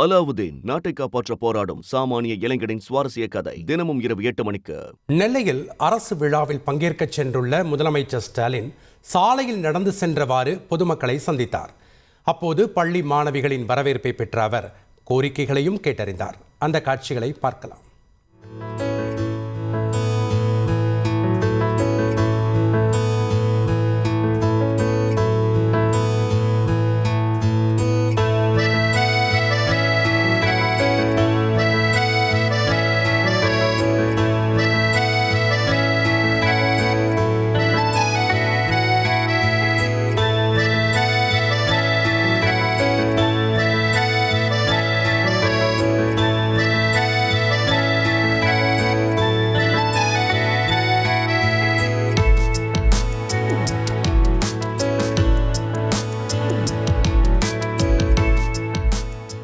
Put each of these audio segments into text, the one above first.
அலாவுதீன் நாட்டை காப்பாற்ற போராடும் சாமானிய இளைஞனின் சுவாரஸ்ய கதை தினமும் இரவு 8 மணிக்கு. நெல்லையில் அரசு விழாவில் பங்கேற்க சென்றுள்ள முதலமைச்சர் ஸ்டாலின் சாலையில் நடந்து சென்றவாறு பொதுமக்களை சந்தித்தார். அப்போது பள்ளி மாணவிகளின் வரவேற்பை பெற்ற அவர் கோரிக்கைகளையும் கேட்டறிந்தார். அந்த காட்சிகளை பார்க்கலாம்.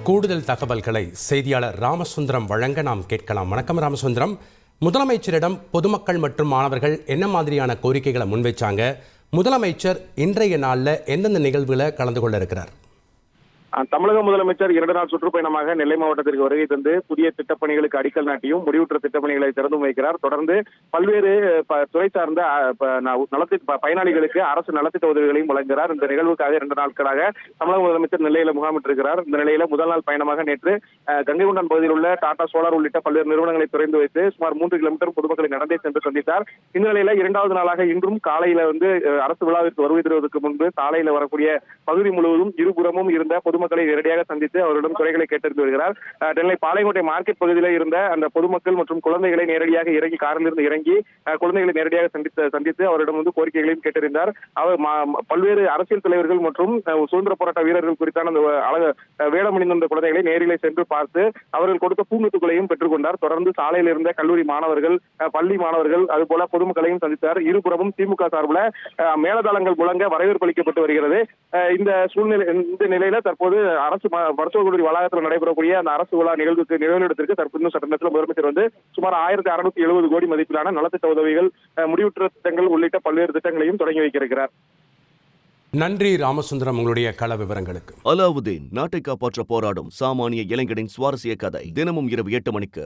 கூடுதல் தகவல்களை செய்தியாளர் ராமசுந்தரம் வழங்க நாம் கேட்கலாம். வணக்கம் ராமசுந்தரம். முதலமைச்சரிடம் பொதுமக்கள் மற்றும் மாணவர்கள் என்ன மாதிரியான கோரிக்கைகளை முன்வைச்சாங்க? முதலமைச்சர் இன்றைய நாளில் எந்தெந்த நிகழ்வுகளை கலந்து கொள்ள இருக்கிறார்? தமிழக முதலமைச்சர் 2 நாள் சுற்றுப்பயணமாக நெல்லை மாவட்டத்திற்கு வருகை தந்து புதிய திட்டப்பணிகளுக்கு அடிக்கல் நாட்டியும் முடிவுற்ற திட்டப்பணிகளை திறந்து வைக்கிறார். தொடர்ந்து பல்வேறு துறை சார்ந்த நலத்திட்ட பயனாளிகளுக்கு அரசு நலத்திட்ட உதவிகளையும் வழங்குகிறார். இந்த நிகழ்வுக்காக 2 நாட்களாக தமிழக முதலமைச்சர் நெல்லையில முகாமிட்டிருக்கிறார். இந்த நிலையில முதல் நாள் பயணமாக நேற்று கங்கைகொண்டான் பகுதியில் உள்ள டாடா சோலார் உள்ளிட்ட பல்வேறு நிறுவனங்களை திறந்து வைத்து சுமார் 3 கிலோமீட்டர் பொதுமக்களை நடந்தே சென்று சந்தித்தார். இந்த நிலையில 2வது நாளாக இன்றும் காலையில அரசு விழாவிற்கு வருகை தருவதற்கு முன்பு சாலையில வரக்கூடிய பகுதி முழுவதும் இருபுறமும் இருந்த பொதுமக்களை நேரடியாக சந்தித்து அவரிடம் குறைகளை கேட்டறிந்து வருகிறார். நெல்லை பாளையங்கோட்டை மார்க்கெட் பகுதியில் இருந்த அந்த பொதுமக்கள் மற்றும் குழந்தைகளை நேரடியாக இறங்கி காரிலிருந்து இறங்கி குழந்தைகளை நேரடியாக சந்தித்து அவரிடம் கோரிக்கைகளையும் கேட்டறிந்தார். அவர் பல்வேறு அரசியல் தலைவர்கள் மற்றும் சுதந்திர போராட்ட வீரர்கள் குறித்தான அந்த வேடமணிந்த குழந்தைகளை நேரிலே சென்று பார்த்து அவர்கள் கொடுத்த பூங்குத்துக்களையும் பெற்றுக்கொண்டார். தொடர்ந்து சாலையில் இருந்த கல்லூரி மாணவர்கள், பள்ளி மாணவர்கள் அதுபோல பொதுமக்களையும் சந்தித்தார். இருபுறமும் திமுக சார்பில் மேலதாளங்கள் முழங்க வரவேற்பு அளிக்கப்பட்டு வருகிறது. இந்த நிலையில தற்போது அரசு மருத்துவக் கல்லூரி வளாகத்தில் நடைபெறக்கூடிய அந்த அரசு விழா நிகழ்விடத்திற்கு தற்போது சட்டமன்றத்தில் முதலமைச்சர் சுமார் 1670 கோடி மதிப்பிலான நலத்திட்ட உதவிகள், முடிவுற்ற திட்டங்கள் உள்ளிட்ட பல்வேறு திட்டங்களையும் தொடங்கி வைக்கிறார். நன்றி ராமசுந்தரம், உங்களுடைய கள விவரங்களுக்கு. அலாவுதீன் நாட்டை காப்பாற்ற போராடும் சாமானிய இளைஞனின் சுவாரஸ்ய கதை தினமும் இரவு 8 மணிக்கு.